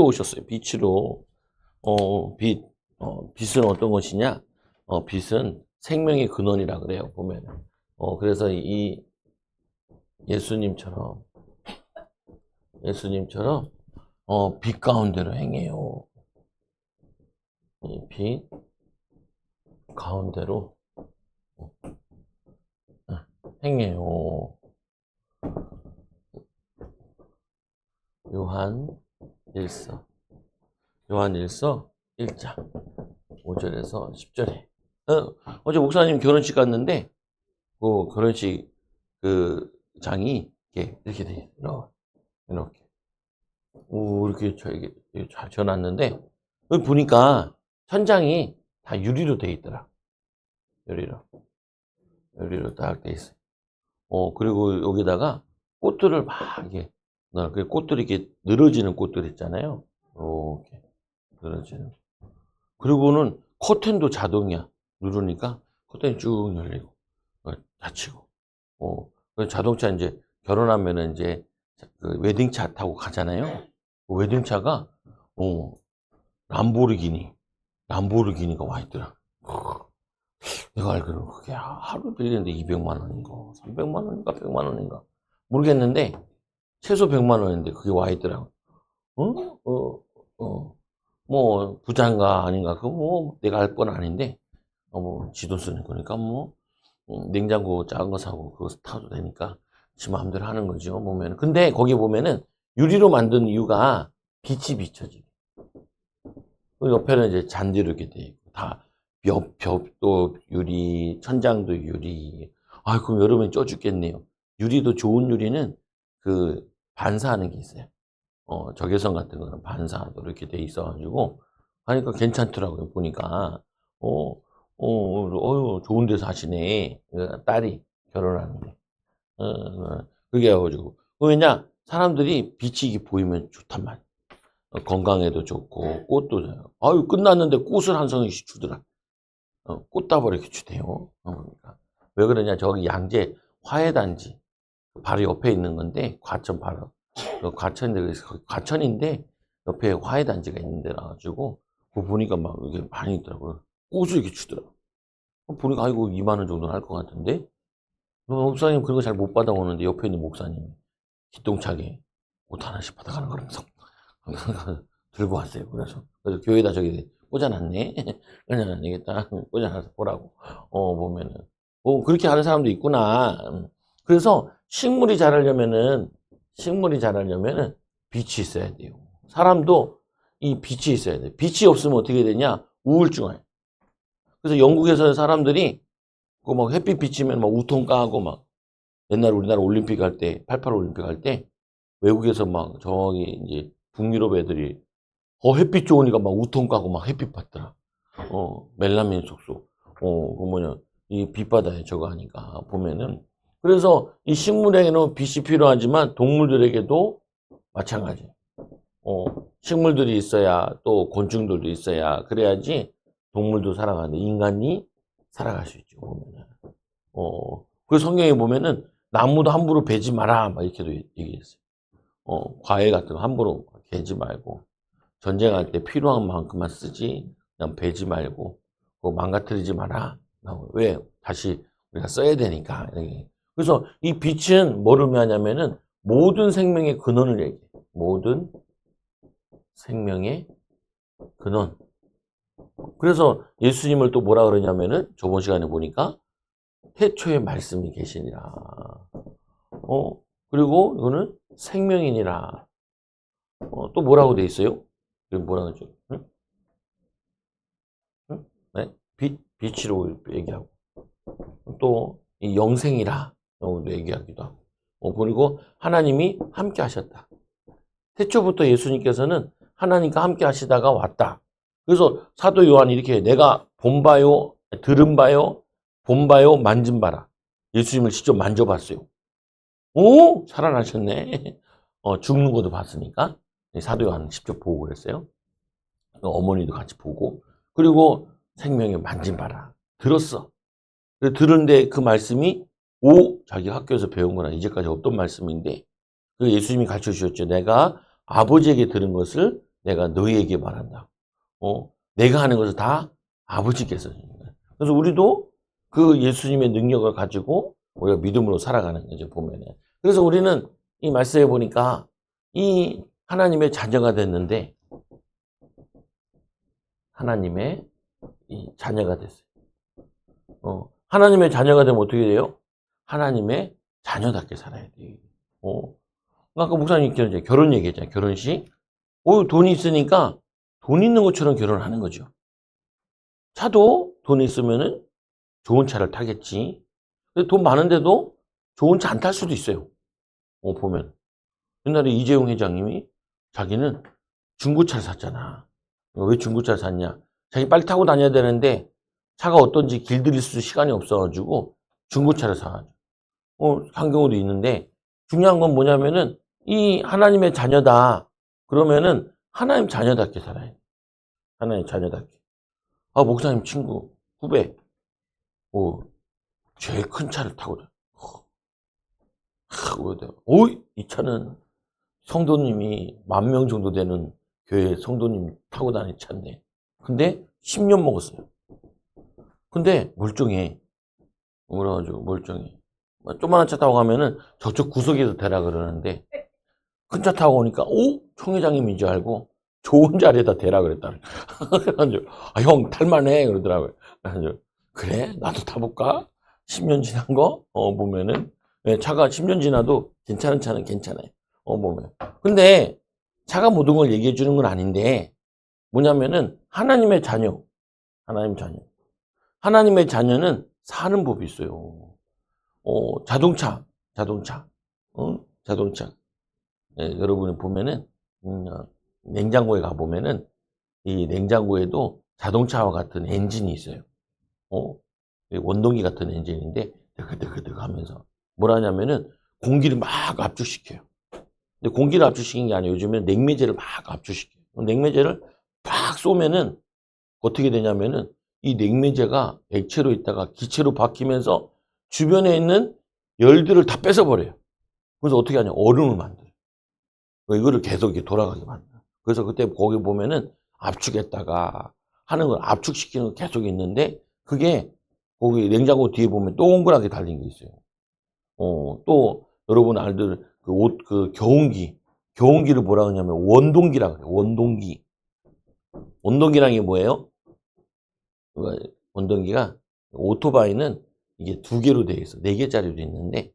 오셨어요. 빛으로. 빛은 어떤 것이냐? 빛은 생명의 근원이라 그래요, 보면. 그래서 이 예수님처럼, 빛 가운데로 행해요. 이 빛 가운데로 행해요. 요한 1서 1장 5절에서 10절에 어제 목사님 결혼식 갔는데 그 결혼식 그 장이 이렇게 돼 있어요. 이렇게 이렇게 잘 지어놨는데 여기 보니까 천장이 다 유리로 돼 있더라. 유리로 딱 돼 있어요. 그리고 여기다가 꽃들을 막 이게 그 꽃들이 이렇게 늘어지는 꽃들 있잖아요. 이렇게 늘어지는. 그리고는 커튼도 자동이야. 누르니까 커튼이 쭉 열리고 닫히고. 자동차 이제 결혼하면은 이제 그 웨딩차 타고 가잖아요. 그 웨딩차가 람보르기니가 와 있더라. 내가 알기로는 그게 하루 빌리는데 200만 원인가 300만 원인가 100만 원인가 모르겠는데 최소 100만 원인데 그게 와 있더라고. 뭐 부자인가 아닌가 그거 뭐 내가 알 건 아닌데 뭐 지도 쓰는 거니까 뭐 냉장고 작은 거 사고 그거 타도 되니까 지 마음대로 하는 거죠 보면. 근데 거기 보면은 유리로 만든 이유가 빛이 비춰지게. 그 옆에는 이제 잔디로 이렇게 돼 있고 다 벽도 유리, 천장도 유리. 그럼 여름엔 쪄 죽겠네요. 유리도 좋은 유리는 그 반사하는 게 있어요. 적외선 같은 거는 반사도 이렇게 돼 있어가지고 하니까 괜찮더라고요. 보니까 좋은 데 사시네. 딸이 결혼하는데. 그게 해가지고 왜냐 사람들이 빛이 이게 보이면 좋단 말이야. 건강에도 좋고 꽃도 끝났는데 꽃을 한 송이씩 주더라. 꽃다발 이렇게 주대요. 그러니까. 왜 그러냐 저기 양재 화훼단지 바로 옆에 있는 건데 과천 바로 과천인데 옆에 화훼단지가 있는 데라 가지고 그거 보니까 막 이게 많이 있더라고요. 꽃을 이렇게 주더라고. 보니까 아이고 2만 원 정도는 할 것 같은데 목사님 그런 거 잘 못 받아오는데 옆에 있는 목사님이 기똥차게 옷 하나씩 받아가는 거라면서 들고 왔어요. 그래서 교회에다 저기 꽂아놨네. 그냥 안 되겠다. 꽂아놔서 보라고. 보면은 그렇게 하는 사람도 있구나. 그래서 식물이 자라려면은 빛이 있어야 돼요. 사람도 이 빛이 있어야 돼. 빛이 없으면 어떻게 되냐? 우울증. 그래서 영국에서 사람들이 그 막 햇빛 비치면 막 우통 까고 막 옛날 우리나라 올림픽 할 때 88 올림픽 할 때 외국에서 막 저기 이제 북유럽 애들이 햇빛 좋으니까 막 우통 까고 막 햇빛 받더라. 멜라민 속소. 그 뭐냐 이 빛바다에 저거 하니까 보면은. 그래서 이 식물에게는 빛이 필요하지만 동물들에게도 마찬가지. 식물들이 있어야 또 곤충들도 있어야 그래야지 동물도 살아가는데 인간이 살아갈 수 있죠 보면은. 그 성경에 보면은 나무도 함부로 베지 마라 막 이렇게도 얘기했어요. 과일 같은 거 함부로 베지 말고 전쟁할 때 필요한 만큼만 쓰지 그냥 베지 말고 그거 망가뜨리지 마라. 왜? 다시 우리가 써야 되니까. 그래서 이 빛은 뭐를 의미하냐면은 모든 생명의 근원을 얘기해. 모든 생명의 근원. 그래서 예수님을 또 뭐라 그러냐면은 저번 시간에 보니까 태초에 말씀이 계시니라. 그리고 이거는 생명이니라. 또 뭐라고 돼 있어요? 뭐라고 하죠? 응? 응? 네? 빛으로 얘기하고. 또 이 영생이라 라고도 얘기하기도 하고. 그리고 하나님이 함께 하셨다. 태초부터 예수님께서는 하나님과 함께 하시다가 왔다. 그래서 사도 요한이 이렇게 해. 내가 본 바요, 들은 바요, 본 바요, 만진 바라. 예수님을 직접 만져봤어요. 살아나셨네. 죽는 것도 봤으니까. 사도 요한은 직접 보고 그랬어요. 어머니도 같이 보고. 그리고 생명에 만진 바라. 들었어. 들은데 그 말씀이 자기 학교에서 배운 거나 이제까지 없던 말씀인데 그 예수님이 가르쳐 주셨죠. 내가 아버지에게 들은 것을 내가 너희에게 말한다. 내가 하는 것을 다 아버지께서 주는 거예요. 그래서 우리도 그 예수님의 능력을 가지고 우리가 믿음으로 살아가는 거죠, 보면은. 그래서 우리는 이 말씀에 보니까 이 하나님의 자녀가 됐는데, 하나님의 이 자녀가 됐어요. 하나님의 자녀가 되면 어떻게 돼요? 하나님의 자녀답게 살아야 돼요. 아까 목사님 이제 결혼 얘기했잖아요. 결혼식. 돈이 있으니까 돈 있는 것처럼 결혼하는 거죠. 차도 돈 있으면은 좋은 차를 타겠지. 근데 돈 많은데도 좋은 차 안 탈 수도 있어요. 보면. 옛날에 이재용 회장님이 자기는 중고차를 샀잖아. 왜 중고차를 샀냐? 자기 빨리 타고 다녀야 되는데 차가 어떤지 길들일 수 시간이 없어가지고 중고차를 사가지고. 한 경우도 있는데 중요한 건 뭐냐면은 이 하나님의 자녀다. 그러면은 하나님 자녀답게 살아야 돼. 하나님 자녀답게. 목사님 친구, 후배, 제일 큰 차를 타고 이 차는 성도님이 10,000명 정도 되는 교회 성도님 타고 다니는 차인데. 근데 10년 먹었어요. 근데 멀쩡해. 그래가지고 멀쩡해. 조그만한 차 타고 가면은 저쪽 구석에서 대라 그러는데 큰 차 타고 오니까 총회장님인 줄 알고 좋은 자리에다 대라 그랬다. 그래가지고 형 탈만해 그러더라고요. 그래가지고 그래 나도 타볼까? 10년 지난 거 보면은 차가 10년 지나도 괜찮은 차는 괜찮아요. 보면. 근데 차가 모든 걸 얘기해 주는 건 아닌데 뭐냐면은 하나님의 자녀, 하나님의 자녀는 사는 법이 있어요. 자동차. 여러분이 보면은 냉장고에 가 보면은 이 냉장고에도 자동차와 같은 엔진이 있어요. 원동기 같은 엔진인데 드그드그드그 하면서 뭘 하냐면은 공기를 막 압축시켜요. 근데 공기를 압축시키는 게 아니라 요즘에는 냉매제를 막 압축시켜요. 냉매제를 팍 쏘면은 어떻게 되냐면은 이 냉매제가 액체로 있다가 기체로 바뀌면서 주변에 있는 열들을 다 뺏어버려요. 그래서 어떻게 하냐? 얼음을 만들어요. 이거를 계속 이렇게 돌아가게 만들어요. 그래서 그때 거기 보면은 압축했다가 하는 걸 압축시키는 거 계속 있는데 그게 거기 냉장고 뒤에 보면 동그랗게 달린 게 있어요. 또 여러분 알들 그 옷 그 겨운기를 뭐라 그러냐면 원동기라 그래요. 원동기라는 게 뭐예요? 원동기가 오토바이는 이게 2개로 되어 있어. 4개짜리도 있는데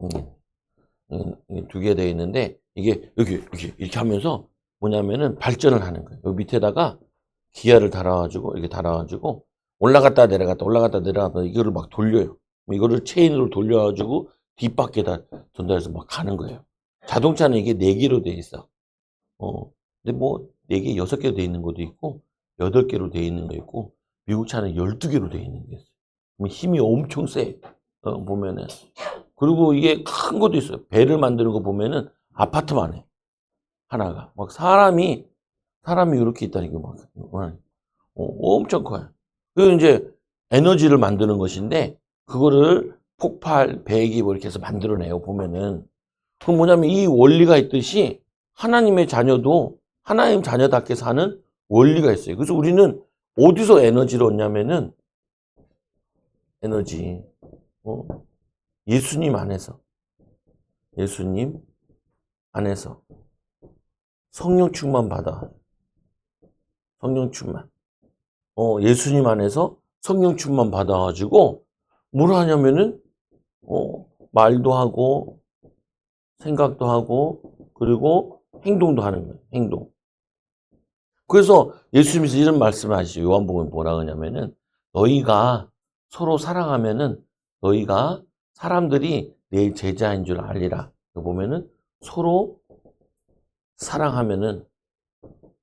이게 2개 되어 있는데 이게 이렇게 하면서 뭐냐면은 발전을 하는 거예요. 여기 밑에다가 기아를 달아가지고 올라갔다 내려갔다 이거를 막 돌려요. 이거를 체인으로 돌려가지고 뒷바퀴에다 전달해서 막 가는 거예요. 자동차는 이게 4개로 되어 있어. 근데 뭐 4개, 6개로 되어 있는 것도 있고 8개로 되어 있는 거 있고 미국 차는 12개로 되어 있는 게 있어요. 힘이 엄청 세. 보면은. 그리고 이게 큰 것도 있어요. 배를 만드는 거 보면은 아파트만 해. 하나가. 막 사람이 이렇게 있다니까 막. 엄청 커요. 그리고 이제 에너지를 만드는 것인데 그거를 폭발, 배기 뭐 이렇게 해서 만들어내요. 보면은. 그럼 뭐냐면 이 원리가 있듯이 하나님의 자녀도 하나님 자녀답게 사는 원리가 있어요. 그래서 우리는 어디서 에너지를 얻냐면은 에너지 예수님 안에서 성령 충만 받아. 성령 충만. 예수님 안에서 성령 충만 받아가지고 뭘 하냐면은 말도 하고 생각도 하고 그리고 행동도 하는 거예요. 행동. 그래서 예수님께서 이런 말씀을 하시죠. 요한복음에 뭐라 그러냐면은 너희가 서로 사랑하면은 너희가 사람들이 내 제자인 줄 알리라. 보면은 서로 사랑하면은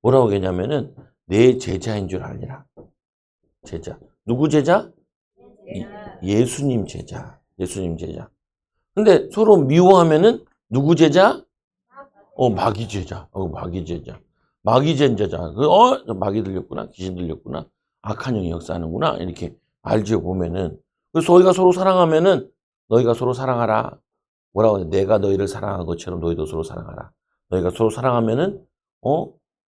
뭐라고 하냐면은 내 제자인 줄 알리라. 제자. 누구 제자? 예수님 제자. 예수님 제자. 근데 서로 미워하면은 누구 제자? 마귀 제자. 마귀 제자. 마귀 제자. 마귀 들렸구나. 귀신 들렸구나. 악한 영이 역사하는구나. 이렇게 알죠, 보면은. 그래서 너희가 서로 사랑하면은 너희가 서로 사랑하라. 뭐라고 하냐? 내가 너희를 사랑한 것처럼 너희도 서로 사랑하라. 너희가 서로 사랑하면은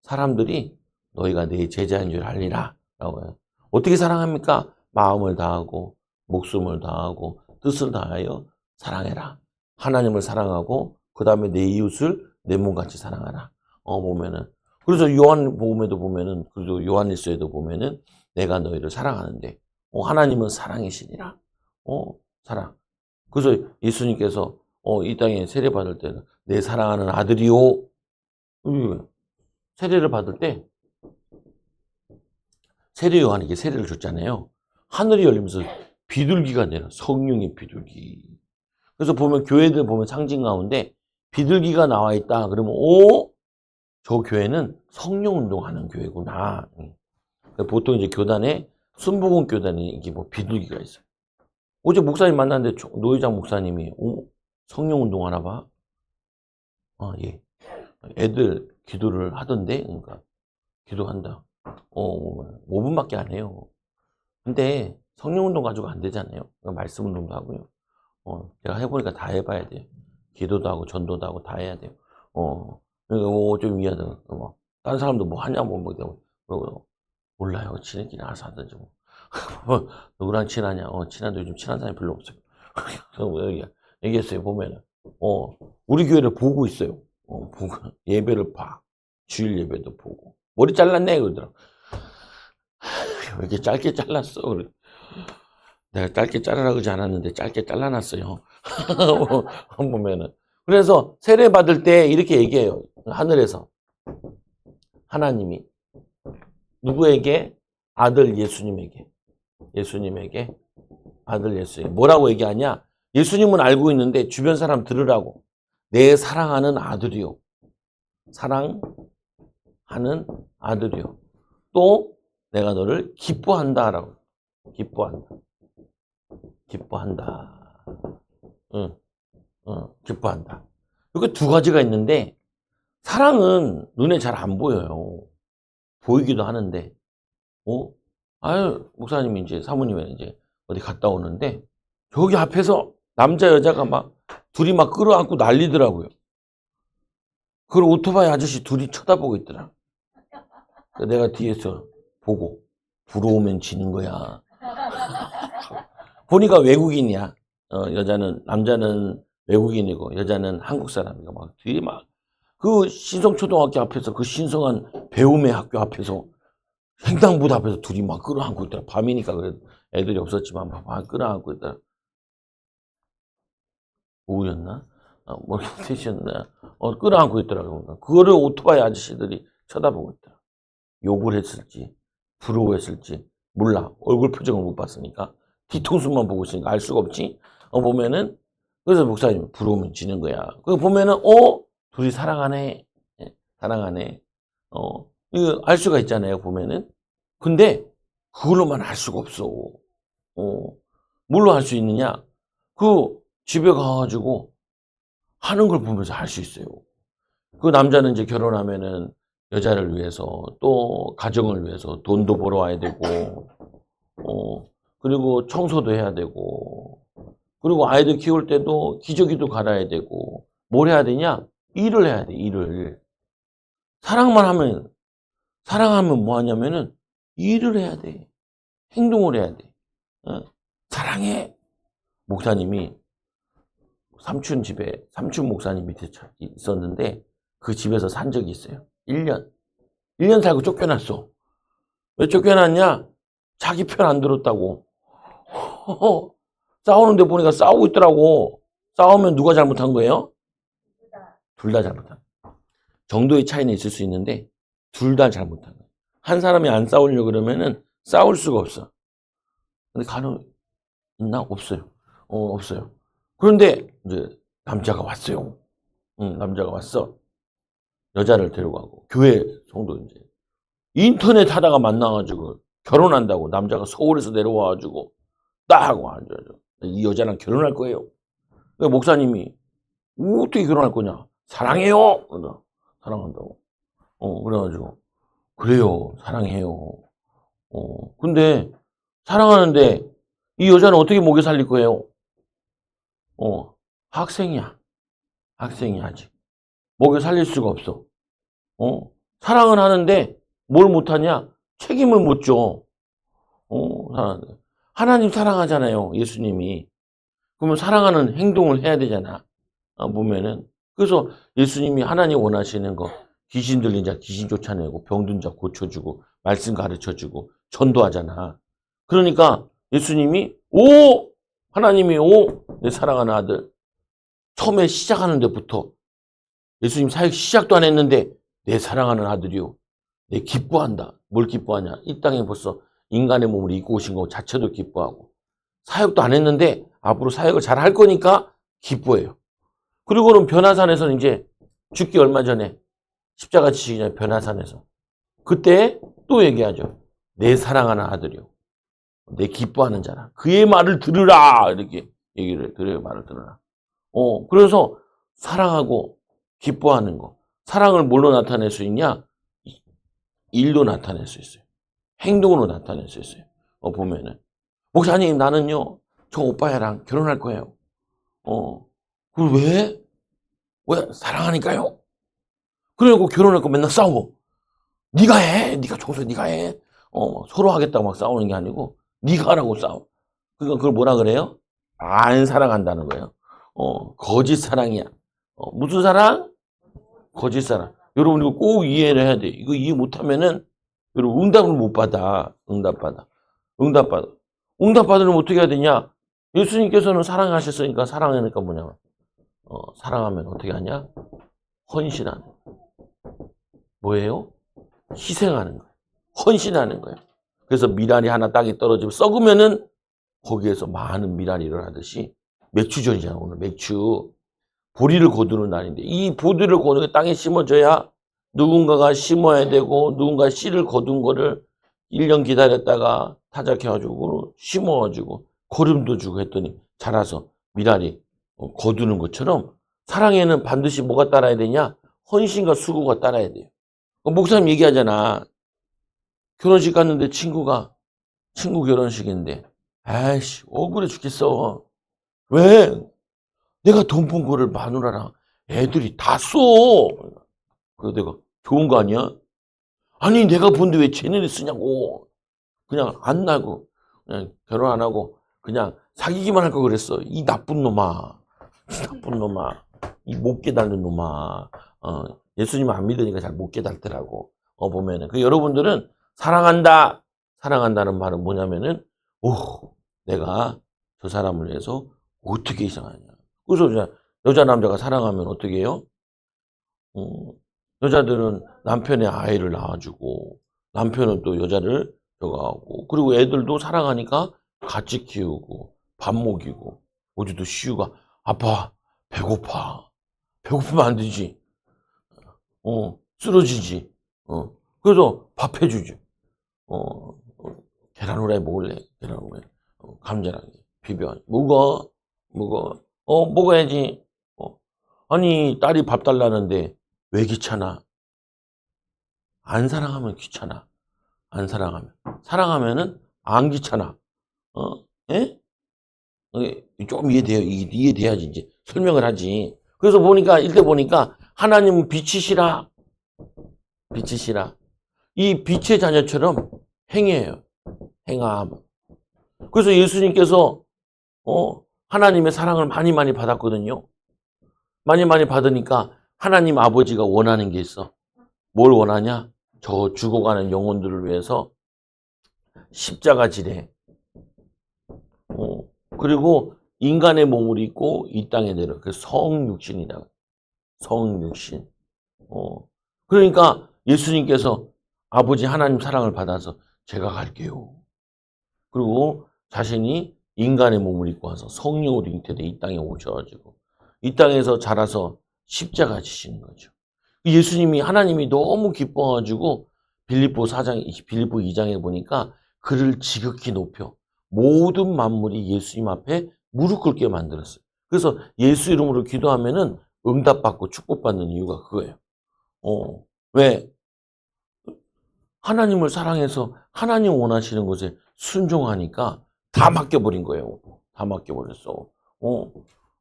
사람들이 너희가 내 제자인 줄 알리라. 라고 해요. 어떻게 사랑합니까? 마음을 다하고 목숨을 다하고 뜻을 다하여 사랑해라. 하나님을 사랑하고 그 다음에 내 이웃을 내 몸같이 사랑하라. 보면은 그래서 요한복음에도 보면은 그래도 요한일서에도 보면은 내가 너희를 사랑하는데 하나님은 사랑이시니라. 사랑. 그래서 예수님께서 이 땅에 세례 받을 때는 내 사랑하는 아들이요. 세례를 받을 때 세례 요한에게 세례를 줬잖아요. 하늘이 열리면서 비둘기가 내려 성령의 비둘기. 그래서 보면 교회들 보면 상징 가운데 비둘기가 나와 있다. 그러면 저 교회는 성령 운동하는 교회구나. 보통 이제 교단에 순복음 교단에 이게 뭐 비둘기가 있어요. 어제 목사님 만났는데 노회장 목사님이 성령 운동하나 봐. 예. 애들 기도를 하던데, 그러니까 기도한다. 5분밖에 안 해요. 근데 성령 운동 가지고 안 되잖아요. 말씀 운동도 하고요. 제가 해보니까 다 해봐야 돼요. 기도도 하고 전도도 하고 다 해야 돼요. 그러니까 좀 이해하다. 다른 사람도 뭐 하냐고 그러고 몰라요. 지네끼리 알아서 하든지 뭐. 누구랑 친하냐? 친한데 요즘 친한 사람이 별로 없어요. 그래서 얘기했어요. 보면은 우리 교회를 보고 있어요. 보고 예배를 봐. 주일 예배도 보고 머리 잘랐네 그러더라고. 왜 이렇게 짧게 잘랐어? 그래. 내가 짧게 자르라 그러지 않았는데 짧게 잘라놨어요. 보면은. 그래서 세례 받을 때 이렇게 얘기해요. 하늘에서 하나님이 누구에게? 아들 예수님에게 아들 예수에게 뭐라고 얘기하냐? 예수님은 알고 있는데 주변 사람 들으라고. 내 사랑하는 아들이요. 사랑하는 아들이요. 또 내가 너를 기뻐한다라고. 기뻐한다. 기뻐한다. 이렇게 두 가지가 있는데 사랑은 눈에 잘 안 보여요. 보이기도 하는데, 목사님이 이제 사모님은 이제 어디 갔다 오는데 저기 앞에서 남자 여자가 막 둘이 막 끌어안고 난리더라고요. 그걸 오토바이 아저씨 둘이 쳐다보고 있더라. 내가 뒤에서 보고 부러우면 지는 거야. 보니까 외국인이야. 남자는 외국인이고 여자는 한국 사람이고 막 뒤에 막 그 신성초등학교 앞에서 그 신성한 배움의 학교 앞에서 횡단보도 앞에서 둘이 막 끌어안고 있더라. 밤이니까 그래도 애들이 없었지만 막 끌어안고 있더라. 오후였나? 뭐 3시였나? 끌어안고 있더라고요. 그거를 오토바이 아저씨들이 쳐다보고 있더라. 욕을 했을지 부러워했을지 몰라. 얼굴 표정을 못 봤으니까 뒤통수만 보고 있으니까 알 수가 없지. 보면은 그래서 목사님 부러우면 지는 거야. 그 보면은 둘이 사랑하네. 사랑하네. 이거 알 수가 있잖아요. 보면은. 근데 그걸로만 알 수가 없어. 뭘로 할 수 있느냐? 그 집에 가가지고 하는 걸 보면서 할 수 있어요. 그 남자는 이제 결혼하면은 여자를 위해서 또 가정을 위해서 돈도 벌어와야 되고, 그리고 청소도 해야 되고, 그리고 아이들 키울 때도 기저귀도 갈아야 되고, 뭘 해야 되냐? 일을 해야 돼, 일을. 사랑하면 뭐 하냐면은 일을 해야 돼. 행동을 해야 돼. 사랑해. 목사님이 삼촌 목사님 밑에 있었는데 그 집에서 산 적이 있어요. 1년. 1년 살고 쫓겨났어. 왜 쫓겨났냐? 자기 편 안 들었다고. 싸우는데 보니까 싸우고 있더라고. 싸우면 누가 잘못한 거예요? 둘 다 잘못한 거예요. 정도의 차이는 있을 수 있는데 둘 다 잘못한 거예요. 한 사람이 안 싸우려고 그러면은 싸울 수가 없어. 근데 간혹 있나? 없어요. 없어요. 그런데 이제 남자가 왔어요. 남자가 왔어. 여자를 데려가고 교회 성도 이제 인터넷 하다가 만나가지고 결혼한다고 남자가 서울에서 내려와가지고 딱 하고 앉아서 이 여자랑 결혼할 거예요. 목사님이 어떻게 결혼할 거냐? 사랑해요. 사랑한다고. 그래가지고 그래요. 사랑해요. 근데 사랑하는데 이 여자는 어떻게 먹여 살릴 거예요? 학생이야. 학생이 아직. 먹여 살릴 수가 없어. 사랑은 하는데 뭘 못하냐? 책임을 못 져. 하나님 사랑하잖아요, 예수님이. 그러면 사랑하는 행동을 해야 되잖아. 보면은. 그래서 예수님이 하나님 원하시는 거, 귀신 들린 자 귀신 쫓아내고, 병든 자 고쳐주고, 말씀 가르쳐주고, 전도하잖아. 그러니까 예수님이, 하나님이, 내 사랑하는 아들. 처음에 시작하는 데부터 예수님 사역 시작도 안 했는데, 내 사랑하는 아들이요. 내 기뻐한다. 뭘 기뻐하냐? 이 땅에 벌써 인간의 몸을 입고 오신 거 자체도 기뻐하고, 사역도 안 했는데 앞으로 사역을 잘 할 거니까 기뻐해요. 그리고는 변화산에서는 이제 죽기 얼마 전에 십자가 지시기 전에 변화산에서 그때 또 얘기하죠. 내 사랑하는 아들이요. 내 기뻐하는 자라. 그의 말을 들으라. 이렇게 얘기를 그의 말을 들으라. 그래서 사랑하고 기뻐하는 거. 사랑을 뭘로 나타낼 수 있냐? 일로 나타낼 수 있어요. 행동으로 나타낼 수 있어요. 보면은. 목사님, 나는요, 저 오빠야랑 결혼할 거예요. 그럼 왜? 왜? 사랑하니까요. 그래갖고 결혼할 거 맨날 싸우고. 네가 해. 네가 청소 네가 해. 서로 하겠다고 막 싸우는 게 아니고, 네가 하라고 싸워. 그러니까 그걸 뭐라 그래요? 안 사랑한다는 거예요. 거짓 사랑이야. 무슨 사랑? 거짓 사랑. 여러분, 이거 꼭 이해를 해야 돼. 이거 이해 못하면은, 여러분, 응답을 못 받아. 응답받아. 응답받으면 어떻게 해야 되냐? 예수님께서는 사랑하셨으니까 사랑하니까 뭐냐? 사랑하면 어떻게 하냐? 헌신하는. 뭐예요? 희생하는 거예요. 헌신하는 거예요. 그래서 미랄이 하나 땅에 떨어지면 썩으면은 거기에서 많은 미랄이 일어나듯이 맥주전이잖아, 오늘 맥주. 보리를 거두는 날인데 이 보리를 거두는 게 땅에 심어져야 누군가가 심어야 되고 누군가 씨를 거둔 거를 1년 기다렸다가 타작해가지고 심어가지고 거름도 주고 했더니 자라서 미랄이 거두는 것처럼 사랑에는 반드시 뭐가 따라야 되냐? 헌신과 수고가 따라야 돼요. 목사님 얘기하잖아. 결혼식 갔는데 친구 결혼식인데 아이씨 억울해 죽겠어. 왜? 내가 돈 번 거를 마누라랑 애들이 다 써. 그래서 내가 좋은 거 아니야? 아니 내가 본데 왜 쟤네를 쓰냐고. 그냥 안 나고 그냥 결혼 안 하고 그냥 사귀기만 할 걸 그랬어. 이 나쁜 놈아. 이 못 깨달는 놈아. 예수님 안 믿으니까 잘 못 깨달더라고. 보면은. 그 여러분들은 사랑한다는 말은 뭐냐면은, 내가 저 사람을 위해서 어떻게 희생하냐. 그래서 여자, 남자가 사랑하면 어떻게 해요? 여자들은 남편의 아이를 낳아주고, 남편은 또 여자를 저거하고, 그리고 애들도 사랑하니까 같이 키우고, 밥 먹이고, 어제도 시우가, 아빠, 배고파. 배고프면 안 되지. 쓰러지지. 그래서 밥 해주지. 계란 후라이 먹을래? 계란 후라이. 감자랑 비벼. 먹어. 먹어야지. 아니, 딸이 밥 달라는데 왜 귀찮아? 안 사랑하면 귀찮아. 안 사랑하면. 사랑하면은 안 귀찮아. 예? 좀 이해돼야지, 이제. 설명을 하지. 그래서 이때 보니까, 하나님은 빛이시라. 이 빛의 자녀처럼 행해요. 행함. 그래서 예수님께서, 하나님의 사랑을 많이 받았거든요. 많이 받으니까 하나님 아버지가 원하는 게 있어. 뭘 원하냐? 저 죽어가는 영혼들을 위해서 십자가 지래. 그리고 인간의 몸을 입고 이 땅에 내려. 그 성육신이다. 성육신. 그러니까 예수님께서 아버지 하나님 사랑을 받아서 제가 갈게요. 그리고 자신이 인간의 몸을 입고 와서 성령으로 잉태돼 이 땅에 오셔가지고 이 땅에서 자라서 십자가 지시는 거죠. 예수님이 하나님이 너무 기뻐가지고 빌립보 2장에 보니까 그를 지극히 높여 모든 만물이 예수님 앞에 무릎 꿇게 만들었어요. 그래서 예수 이름으로 기도하면은 응답받고 축복받는 이유가 그거예요. 왜? 하나님을 사랑해서 하나님 원하시는 것에 순종하니까 다 맡겨버린 거예요. 다 맡겨버렸어.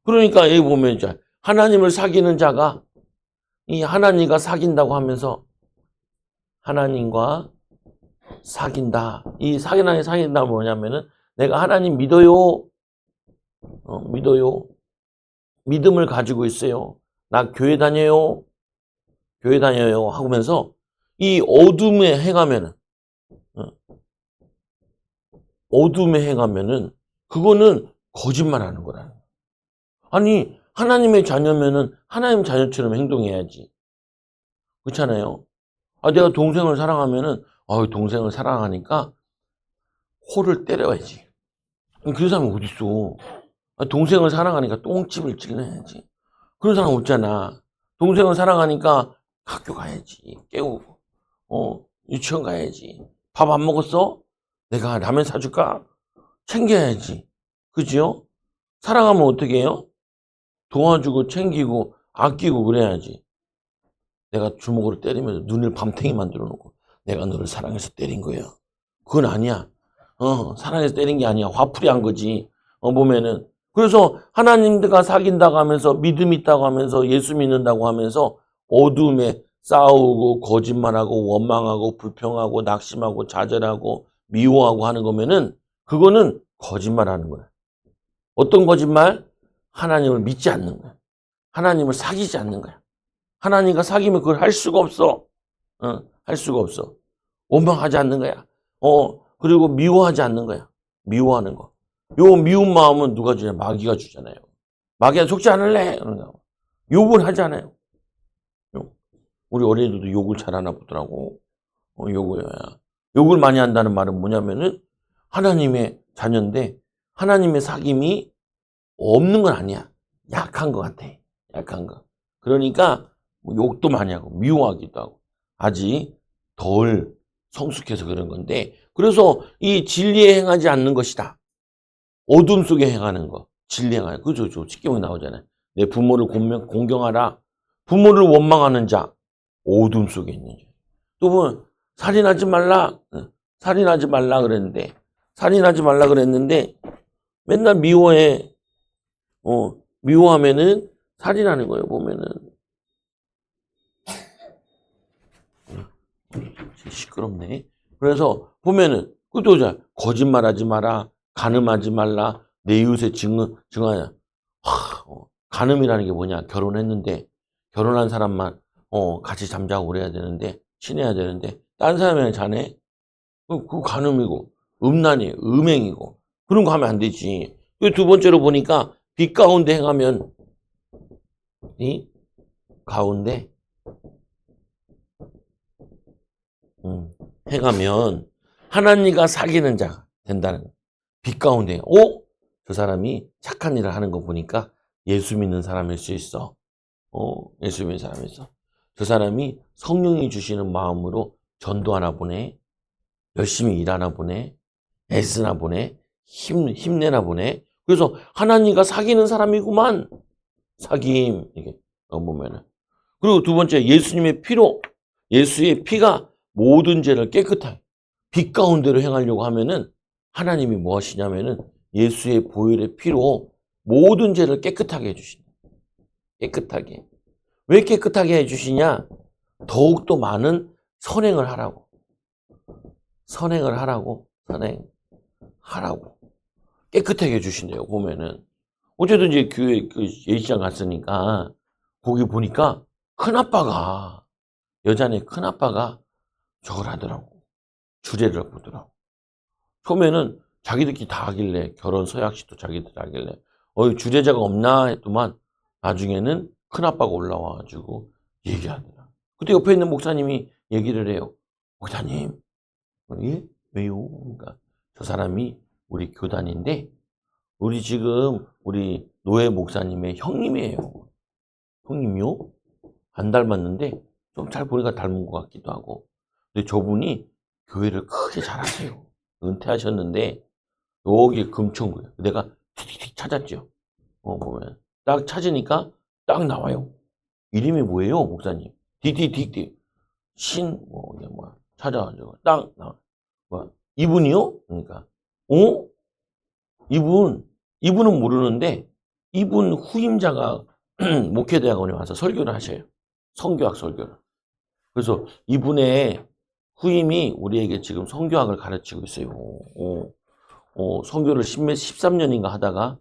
그러니까 여기 보면 이제 하나님을 사귀는 자가 이 하나님과 사귄다고 하면서 하나님과 사귄다. 이 사귄다 뭐냐면은 내가 하나님 믿어요. 믿어요. 믿음을 가지고 있어요. 나 교회 다녀요. 교회 다녀요. 하면서 이 어둠에 행하면은 어둠에 행하면은 그거는 거짓말하는 거라는 거야. 아니 하나님의 자녀면은 하나님 자녀처럼 행동해야지. 그렇잖아요. 아 내가 동생을 사랑하면은 동생을 사랑하니까 코를 때려야지. 그런 사람이 어디 있어? 동생을 사랑하니까 똥집을 찔러야지. 그런 사람 없잖아. 동생을 사랑하니까 학교 가야지. 깨우고. 유치원 가야지. 밥 안 먹었어? 내가 라면 사줄까? 챙겨야지. 그지요? 사랑하면 어떻게 해요? 도와주고 챙기고 아끼고 그래야지. 내가 주먹으로 때리면서 눈을 밤탱이 만들어 놓고 내가 너를 사랑해서 때린 거야. 그건 아니야. 사랑해서 때린 게 아니야. 화풀이 한 거지. 보면은. 그래서 하나님들과 사귄다고 하면서 믿음 있다고 하면서 예수 믿는다고 하면서 어둠에 싸우고 거짓말하고 원망하고 불평하고 낙심하고 좌절하고 미워하고 하는 거면은 그거는 거짓말하는 거야. 어떤 거짓말? 하나님을 믿지 않는 거야. 하나님을 사귀지 않는 거야. 하나님과 사귀면 그걸 할 수가 없어. 할 수가 없어. 원망하지 않는 거야. 그리고 미워하지 않는 거야. 미워하는 거. 요 미운 마음은 누가 주냐? 마귀가 주잖아요. 마귀가 속지 않을래? 그러냐. 욕을 하잖아요. 우리 어린이들도 욕을 잘하나 보더라고. 욕을 많이 한다는 말은 뭐냐면은 하나님의 자녀인데 하나님의 사귐이 없는 건 아니야. 약한 것 같아. 약한 거. 그러니까 욕도 많이 하고 미워하기도 하고 아직 덜 성숙해서 그런 건데 그래서 이 진리에 행하지 않는 것이다. 어둠 속에 행하는 거. 진리에 행하는 거. 그죠? 십계명에 나오잖아요. 내 부모를 공경하라. 부모를 원망하는 자. 어둠 속에 있는 자. 또 보면 살인하지 말라. 살인하지 말라 그랬는데 맨날 미워해. 미워하면은 살인하는 거예요. 보면은 시끄럽네. 그래서 보면은 그것도 거짓말하지 마라, 간음하지 말라, 내 이웃의 증하냐. 간음이라는 게 뭐냐? 결혼했는데 결혼한 사람만 같이 잠자고 그래야 되는데 친해야 되는데 딴 사람이랑 자네? 그거 간음이고 음란이에요, 음행이고 그런 거 하면 안 되지. 두 번째로 보니까 빛 가운데 행하면 이 가운데 행하면 하나님과 사귀는 자가 된다는 거예요. 빛 가운데 저 사람이 착한 일을 하는 거 보니까 예수 믿는 사람일 수 있어. 예수 믿는 사람일 수 있어. 저 사람이 성령이 주시는 마음으로 전도하나 보네. 열심히 일하나 보네. 애쓰나 보네. 힘내나 보네. 그래서 하나님과 사귀는 사람이구만. 사귐 이게 보면은. 그리고 두 번째 예수님의 피로 예수의 피가 모든 죄를 깨끗하게 빛 가운데로 행하려고 하면은 하나님이 뭐 하시냐면은 예수의 보혈의 피로 모든 죄를 깨끗하게 해주신다. 깨끗하게. 왜 깨끗하게 해주시냐? 더욱더 많은 선행을 하라고. 선행하라고. 깨끗하게 해주신대요. 보면은. 어쨌든 이제 교회 예시장 갔으니까 거기 보니까 큰아빠가 여자네 큰아빠가 저걸 하더라고. 주례를 보더라고. 처음에는 자기들끼리 다 하길래 결혼 서약식도 자기들 하길래 주례자가 없나 했더만 나중에는 큰아빠가 올라와가지고 얘기하더라. 그때 옆에 있는 목사님이 얘기를 해요. 목사님, 예? 왜요? 그러니까 저 사람이 우리 교단인데 우리 지금 우리 노예 목사님의 형님이에요. 형님이요? 안 닮았는데 좀 잘 보니까 닮은 것 같기도 하고. 근데 저분이 교회를 크게 잘하세요. 은퇴하셨는데 여기 금천구에 내가 틱틱틱 찾았죠. 보면 딱 찾으니까 딱 나와요. 이름이 뭐예요, 목사님? 틱틱틱틱 찾아가지고 딱 나와. 이분이요? 그러니까 이분은 모르는데 이분 후임자가 목회대학원에 와서 설교를 하셔요. 성교학 설교를. 그래서 이분의 후임이 우리에게 지금 성교학을 가르치고 있어요. 성교를 13년인가 하다가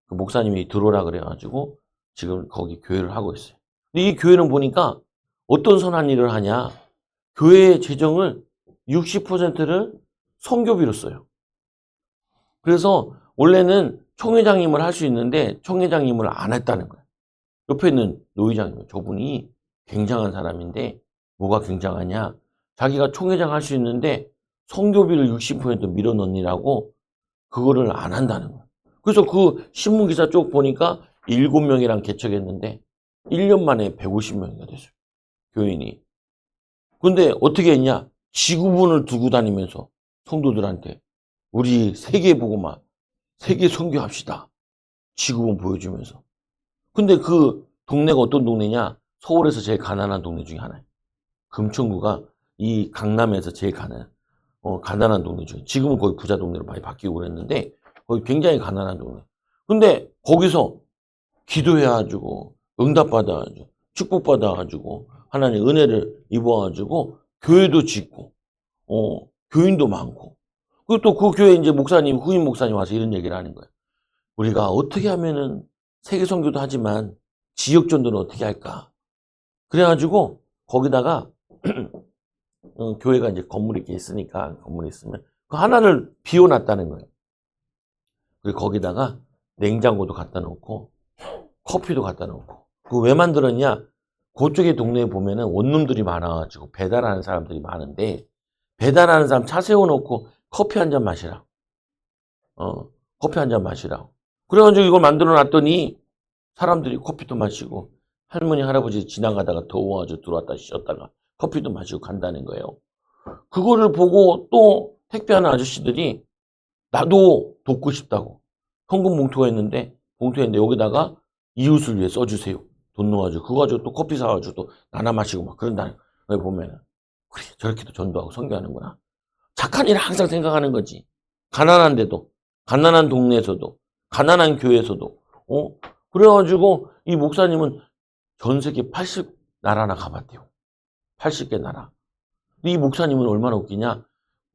그 목사님이 들어오라 그래가지고 지금 거기 교회를 하고 있어요. 근데 이 교회는 보니까 어떤 선한 일을 하냐. 교회의 재정을 60%를 성교비로 써요. 그래서 원래는 총회장님을 할 수 있는데 총회장님을 안 했다는 거예요. 옆에 있는 노회장님, 저분이 굉장한 사람인데 뭐가 굉장하냐. 자기가 총회장 할 수 있는데 성교비를 60% 밀어넣느라고 그거를 안 한다는 거예요. 그래서 그 신문기사 쪽 보니까 7명이랑 개척했는데 1년 만에 150명이가 됐어요. 교인이. 근데 어떻게 했냐? 지구본을 두고 다니면서 성도들한테 우리 세계 보고만 세계 선교합시다. 지구본 보여주면서. 근데 그 동네가 어떤 동네냐? 서울에서 제일 가난한 동네 중에 하나예요. 금천구가 이 강남에서 제일 가난한 동네 중에. 지금은 거의 부자 동네로 많이 바뀌고 그랬는데 거기 굉장히 가난한 동네. 근데 거기서 기도해가지고 응답받아가지고 축복받아가지고 하나님 은혜를 입어가지고 교회도 짓고 교인도 많고 그리고 또 그 교회 이제 목사님 후임 목사님 와서 이런 얘기를 하는 거예요. 우리가 어떻게 하면은 세계 선교도 하지만 지역 전도는 어떻게 할까? 그래가지고 거기다가 교회가 이제 건물이 이렇게 있으니까 건물이 있으면 그 하나를 비워놨다는 거예요. 그리고 거기다가 냉장고도 갖다 놓고 커피도 갖다 놓고 그 왜 만들었냐? 그쪽의 동네에 보면은 원룸들이 많아가지고 배달하는 사람들이 많은데 배달하는 사람 차 세워놓고 커피 한 잔 마시라고. 커피 한 잔 마시라고. 그래가지고 이걸 만들어 놨더니 사람들이 커피도 마시고 할머니 할아버지 지나가다가 더워가지고 들어왔다 쉬었다가 커피도 마시고 간다는 거예요. 그거를 보고 또 택배하는 아저씨들이 나도 돕고 싶다고 현금 봉투가 있는데 여기다가 이웃을 위해 써주세요. 돈 넣어가지고 그거 가지고 또 커피 사가지고 또 나눠 마시고 막 그런다는 거예요. 보면은 그래 저렇게도 전도하고 선교하는구나. 착한 일을 항상 생각하는 거지. 가난한데도 가난한 동네에서도 가난한 교회에서도 그래가지고 이 목사님은 전 세계 80나라나 가봤대요. 80개 나라. 이 목사님은 얼마나 웃기냐?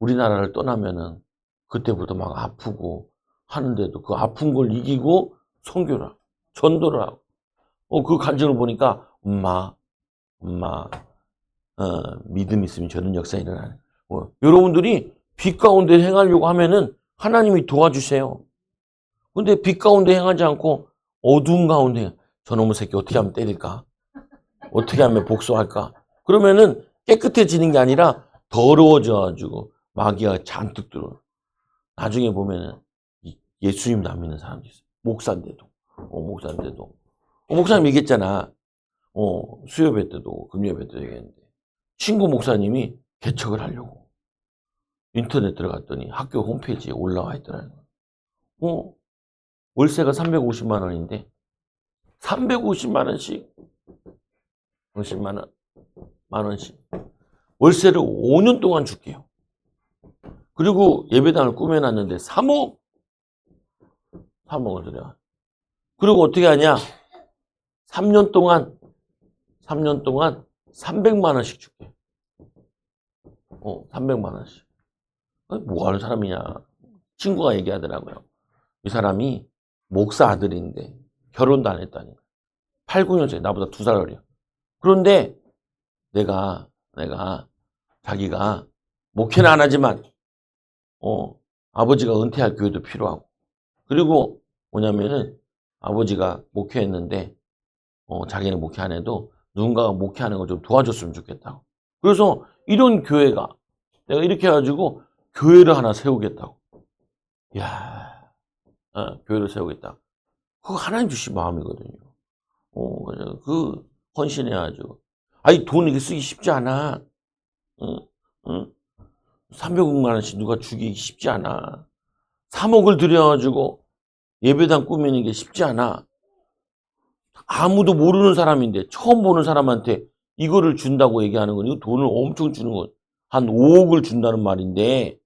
우리나라를 떠나면은 그때부터 막 아프고 하는데도 그 아픈 걸 이기고 선교를 하고 전도를 하고 그 간증을 보니까 엄마 믿음 있으면 저런 역사 일어나는 여러분들이 빛 가운데 행하려고 하면은 하나님이 도와주세요. 근데 빛 가운데 행하지 않고 어두운 가운데 저놈의 새끼 어떻게 하면 때릴까? 어떻게 하면 복수할까? 그러면은 깨끗해지는 게 아니라 더러워져가지고 마귀가 잔뜩 들어요. 나중에 보면은 예수님 안 믿는 사람도 있어요. 목사인데도. 목사님 얘기했잖아. 수요배 때도 금요배 때도 얘기했는데 친구 목사님이 개척을 하려고 인터넷 들어갔더니 학교 홈페이지에 올라와 있더라는 거예요. 월세가 350만 원인데 350만 원씩 50만 원씩 월세를 5년 동안 줄게요. 그리고 예배당을 꾸며놨는데 3억을 들여. 그리고 어떻게 하냐? 3년 동안 300만 원씩 줄게. 300만 원씩. 뭐 하는 사람이냐? 친구가 얘기하더라고요. 이 사람이 목사 아들인데 결혼도 안 했다니까. 8, 9년째 나보다 2살 어려. 그런데 내가 자기가 목회는 안 하지만 아버지가 은퇴할 교회도 필요하고 그리고 뭐냐면은 아버지가 목회했는데 자기는 목회 안 해도 누군가가 목회하는 걸 좀 도와줬으면 좋겠다고. 그래서 이런 교회가 내가 이렇게 해가지고 교회를 하나 세우겠다고. 이야, 교회를 세우겠다. 그거 하나님 주신 마음이거든요. 그 헌신해가지고. 아니 돈 이렇게 쓰기 쉽지 않아. 300만 원씩 누가 주기 쉽지 않아. 3억을 들여가지고 예배당 꾸미는 게 쉽지 않아. 아무도 모르는 사람인데 처음 보는 사람한테 이거를 준다고 얘기하는 건 이거 돈을 엄청 주는 거. 한 5억을 준다는 말인데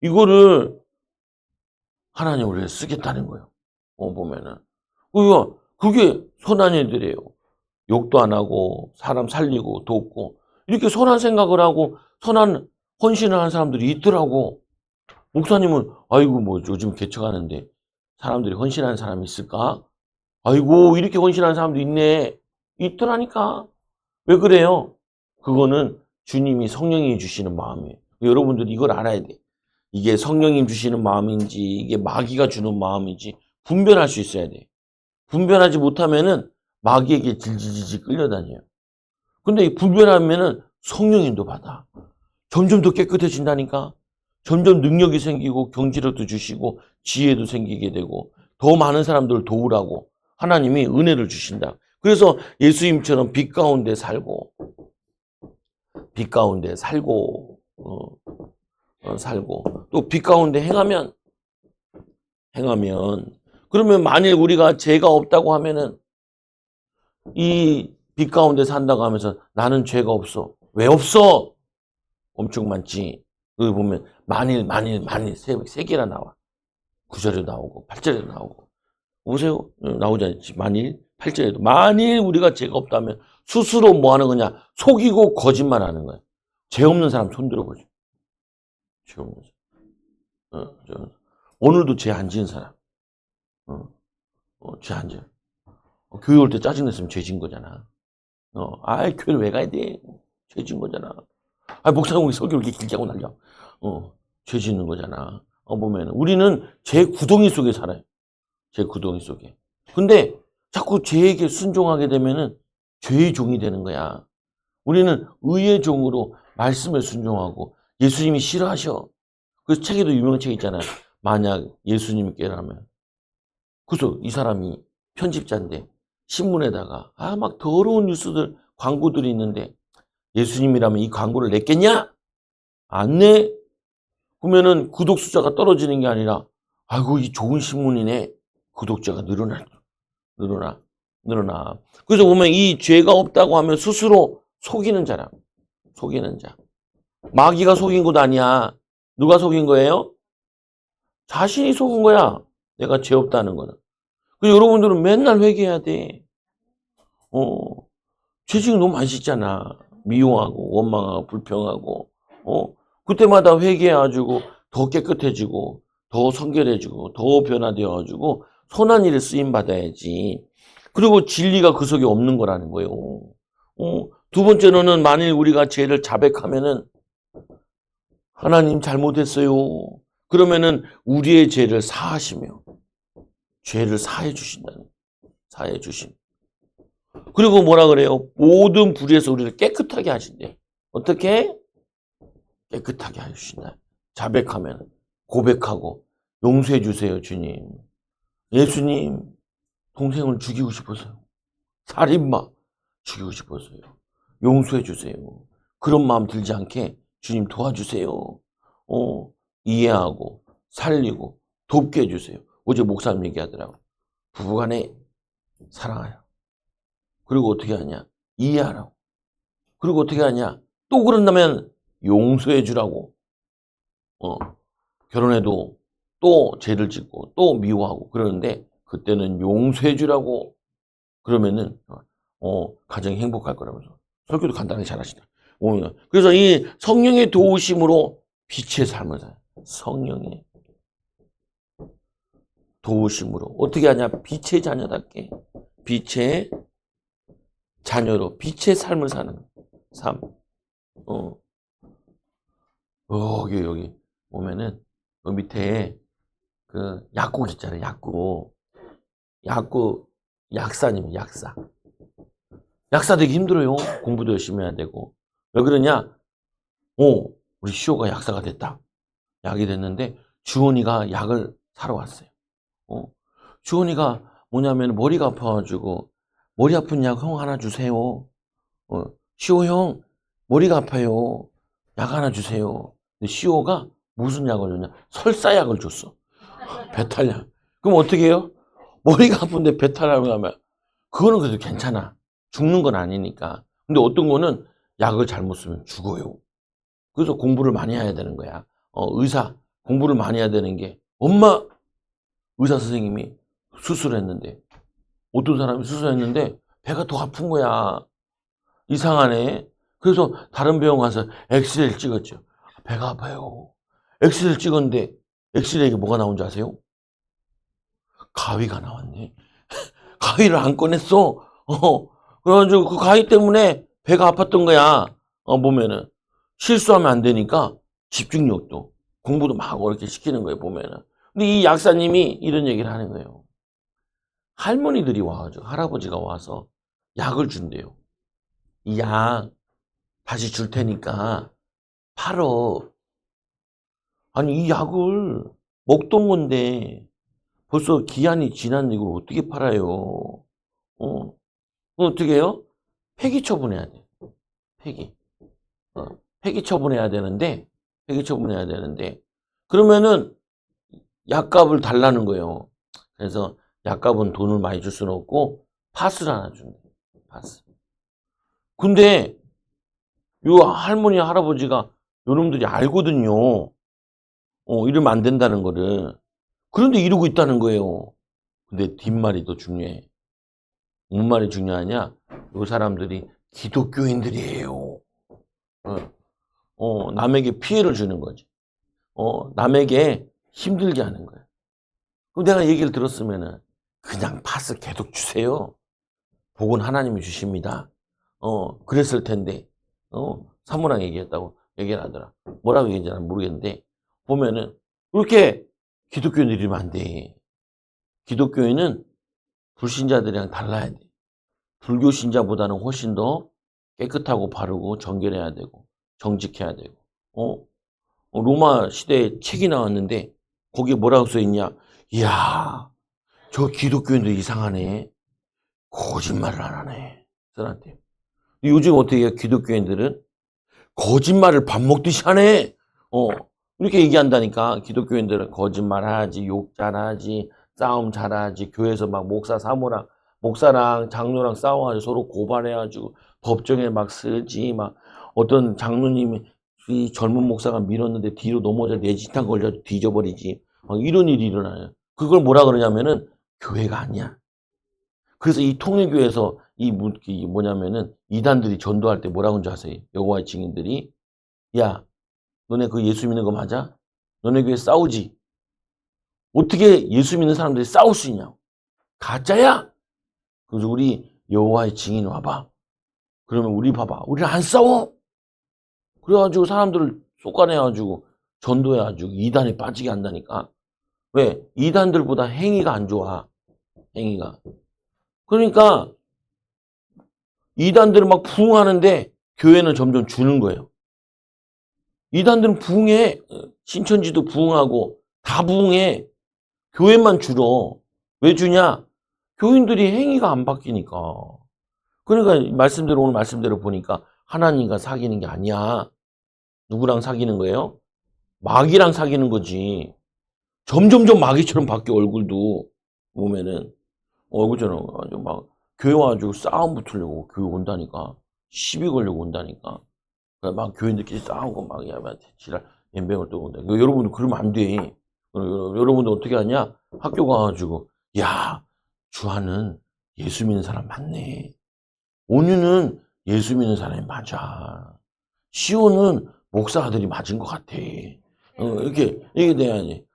이거를 하나님을 위해 쓰겠다는 거예요. 보면은. 그거 그게 선한 일들이에요. 욕도 안 하고 사람 살리고 돕고 이렇게 선한 생각을 하고 선한 헌신을 하는 사람들이 있더라고. 목사님은 아이고 뭐 요즘 개척하는데 사람들이 헌신하는 사람이 있을까? 아이고 이렇게 헌신하는 사람도 있네. 있더라니까. 왜 그래요? 그거는 주님이 성령이 주시는 마음이에요. 여러분들이 이걸 알아야 돼. 이게 성령님 주시는 마음인지 이게 마귀가 주는 마음인지 분별할 수 있어야 돼. 분별하지 못하면은 마귀에게 질질질질 끌려다녀요. 근데 이 분별하면은 성령님도 받아. 점점 더 깨끗해진다니까. 점점 능력이 생기고 경지력도 주시고 지혜도 생기게 되고 더 많은 사람들을 도우라고 하나님이 은혜를 주신다. 그래서 예수님처럼 빛 가운데 살고 살고 또 빛 가운데 행하면 그러면 만일 우리가 죄가 없다고 하면은 이 빛 가운데 산다고 하면서 나는 죄가 없어. 왜 없어? 엄청 많지. 여기 보면 만일 세 개나 나와. 9절에도 나오고 8절에도 나오고. 보세요. 나오지 않지. 만일 8절에도 만일 우리가 죄가 없다면 스스로 뭐 하는 거냐? 속이고 거짓말하는 거야. 죄 없는 사람 손 들어보죠. 죄 없는 사람. 오늘도 죄 안 지은 사람. 죄 안 지어. 교회 올 때 짜증냈으면 죄 진 거잖아. 아이, 교회를 왜 가야 돼? 죄 진 거잖아. 아, 목사님, 설교 이렇게 길게 하고 날려. 죄 짓는 거잖아. 보면, 우리는 죄 구덩이 속에 살아요. 죄 구덩이 속에. 근데 자꾸 죄에게 순종하게 되면은 죄의 종이 되는 거야. 우리는 의의 종으로 말씀에 순종하고 예수님이 싫어하셔. 그래서 책에도 유명한 책 있잖아요. 만약 예수님께라면. 그래서 이 사람이 편집자인데 신문에다가 막 더러운 뉴스들 광고들이 있는데 예수님이라면 이 광고를 냈겠냐? 안 내. 그러면은 구독 숫자가 떨어지는 게 아니라 아이고 이 좋은 신문이네. 구독자가 늘어나. 그래서 보면 이 죄가 없다고 하면 스스로 속이는 자라. 속이는 자. 마귀가 속인 것 아니야. 누가 속인 거예요? 자신이 속은 거야. 내가 죄 없다는 거는. 그래서 여러분들은 맨날 회개해야 돼. 죄지금 너무 많이 짓잖아. 미워하고 원망하고 불평하고. 그때마다 회개해가지고 더 깨끗해지고 더 성결해지고 더 변화되어가지고 선한 일에 쓰임 받아야지. 그리고 진리가 그 속에 없는 거라는 거예요. 두 번째로는 만일 우리가 죄를 자백하면은 하나님 잘못했어요. 그러면은 우리의 죄를 사하시며 죄를 사해 주신다는 사해 주심. 그리고 뭐라 그래요? 모든 불의에서 우리를 깨끗하게 하신대. 어떻게? 깨끗하게 하신다. 자백하면 고백하고 용서해 주세요, 주님. 예수님 동생을 죽이고 싶어서요. 살인마 죽이고 싶어서요. 용서해 주세요. 그런 마음 들지 않게 주님 도와주세요. 이해하고 살리고 돕게 해주세요. 어제 목사님 얘기하더라고. 부부간에 사랑하여. 그리고 어떻게 하냐? 이해하라고. 그리고 어떻게 하냐? 또 그런다면 용서해 주라고. 결혼해도 또 죄를 짓고 또 미워하고 그러는데 그때는 용서해 주라고. 그러면은 가정이 행복할 거라면서. 설교도 간단하게 잘하시다. 그래서 이 성령의 도우심으로 빛의 삶을 살아요. 성령의 도우심으로. 어떻게 하냐? 빛의 자녀답게. 빛의 자녀로 빛의 삶을 사는 삶. 여기 보면은 밑에 그 약국 있잖아요. 약국 약사님, 약사. 약사 되기 힘들어요. 공부도 열심히 해야 되고. 왜 그러냐? 우리 시호가 약사가 됐다. 약이 됐는데 주원이가 약을 사러 왔어요. 주원이가 뭐냐면 머리가 아파가지고 머리 아픈 약 형 하나 주세요. 시호 형 머리가 아파요. 약 하나 주세요. 근데 시호가 무슨 약을 줬냐? 설사약을 줬어. 배탈약. 그럼 어떻게 해요? 머리가 아픈데 배탈약을 하면 그거는 그래도 괜찮아. 죽는 건 아니니까. 근데 어떤 거는 약을 잘못 쓰면 죽어요. 그래서 공부를 많이 해야 되는 거야. 의사 공부를 많이 해야 되는 게 엄마 의사 선생님이 수술했는데 어떤 사람이 수술했는데 배가 더 아픈 거야. 이상하네. 그래서 다른 병원 가서 엑스레이를 찍었죠. 배가 아파요. 엑스레이를 찍었는데 엑스레이에 뭐가 나온 줄 아세요? 가위가 나왔네. 가위를 안 꺼냈어. 그래가지고 그 가위 때문에 배가 아팠던 거야. 보면은. 실수하면 안 되니까 집중력도, 공부도 막 이렇게 시키는 거예요, 보면은. 근데 이 약사님이 이런 얘기를 하는 거예요. 할머니들이 와가지고, 할아버지가 와서 약을 준대요. 이 약 다시 줄 테니까 팔어. 아니, 이 약을 먹던 건데 벌써 기한이 지난 이걸 어떻게 팔아요? 그럼 어떻게 해요? 폐기 처분해야 돼. 폐기. 폐기 처분해야 되는데, 그러면은 약값을 달라는 거예요. 그래서 약값은 돈을 많이 줄 수는 없고, 팥을 하나 준대. 팥을. 근데, 요 할머니, 할아버지가 요놈들이 알거든요. 이러면 안 된다는 거를. 그런데 이러고 있다는 거예요. 근데 뒷말이 더 중요해. 뭔 말이 중요하냐? 요 사람들이 기독교인들이에요. 남에게 피해를 주는 거지. 남에게 힘들게 하는 거야. 그럼 내가 얘기를 들었으면은 그냥 팥을 계속 주세요. 복은 하나님이 주십니다. 그랬을 텐데, 사모랑 얘기했다고 얘기를 하더라. 뭐라고 얘기했는지 난 모르겠는데, 보면은, 그렇게 기독교인들이 이러면 안 돼. 기독교인은 불신자들이랑 달라야 돼. 불교 신자보다는 훨씬 더 깨끗하고 바르고 정결해야 되고, 정직해야 되고, 로마 시대에 책이 나왔는데, 거기에 뭐라고 써있냐? 이야, 저 기독교인들 이상하네. 거짓말을 안 하네. 저한테. 요즘 어떻게 해요? 기독교인들은 거짓말을 밥 먹듯이 하네. 이렇게 얘기한다니까. 기독교인들은 거짓말하지, 욕 잘하지, 싸움 잘하지, 교회에서 막 목사랑 장로랑 싸워가지고 서로 고발해가지고 법정에 막 쓰지, 막 어떤 장로님이 이 젊은 목사가 밀었는데 뒤로 넘어져 뇌지탕 걸려 뒤져버리지. 막 이런 일이 일어나요. 그걸 뭐라 그러냐면은 교회가 아니야. 그래서 이 통일교에서 이 뭐냐면은 이단들이 전도할 때 뭐라고 하는지 아세요? 여호와의 증인들이 야, 너네 그 예수 믿는 거 맞아? 너네 교회 싸우지? 어떻게 예수 믿는 사람들이 싸울 수 있냐고. 가짜야? 그래서 우리 여호와의 증인 와봐. 그러면 우리 봐봐. 우리는 안 싸워. 그래가지고 사람들을 쏟아내가지고 전도해가지고 이단에 빠지게 한다니까. 왜? 이단들보다 행위가 안 좋아. 행위가. 그러니까 이단들은 막 부흥하는데 교회는 점점 주는 거예요. 이단들은 부흥해. 신천지도 부흥하고 다 부흥해. 교회만 줄어. 왜 주냐? 교인들이 행위가 안 바뀌니까. 그러니까 오늘 말씀대로 보니까 하나님과 사귀는 게 아니야. 누구랑 사귀는 거예요? 마귀랑 사귀는 거지. 점점점 마귀처럼 바뀌어 얼굴도 보면은 얼굴처럼 아주 막 교회 와가지고 싸움 붙으려고 교회 온다니까. 시비 걸려고 온다니까. 막 교인들끼리 싸우고 막 지랄 연병을 떠고 온다. 여러분들 그러면 안 돼. 여러분들 어떻게 하냐? 학교 가가지고 야 주하는 예수 믿는 사람 많네. 온유는 예수 믿는 사람이 맞아. 시온은 목사 아들이 맞은 것 같아. 이렇게 돼야지.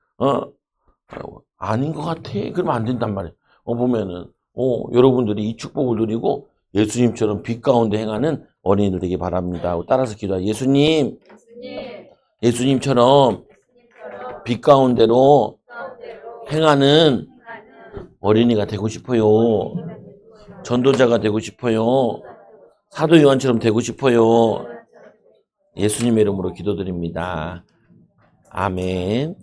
아닌 것 같아. 그러면 안 된단 말이야. 보면은, 여러분들이 이 축복을 누리고 예수님처럼 빛 가운데 행하는 어린이들 되기 바랍니다. 따라서 기도하 예수님처럼 빛 가운데로 행하는 어린이가 되고 싶어요. 전도자가 되고 싶어요. 사도 요한처럼 되고 싶어요. 예수님의 이름으로 기도드립니다. 아멘.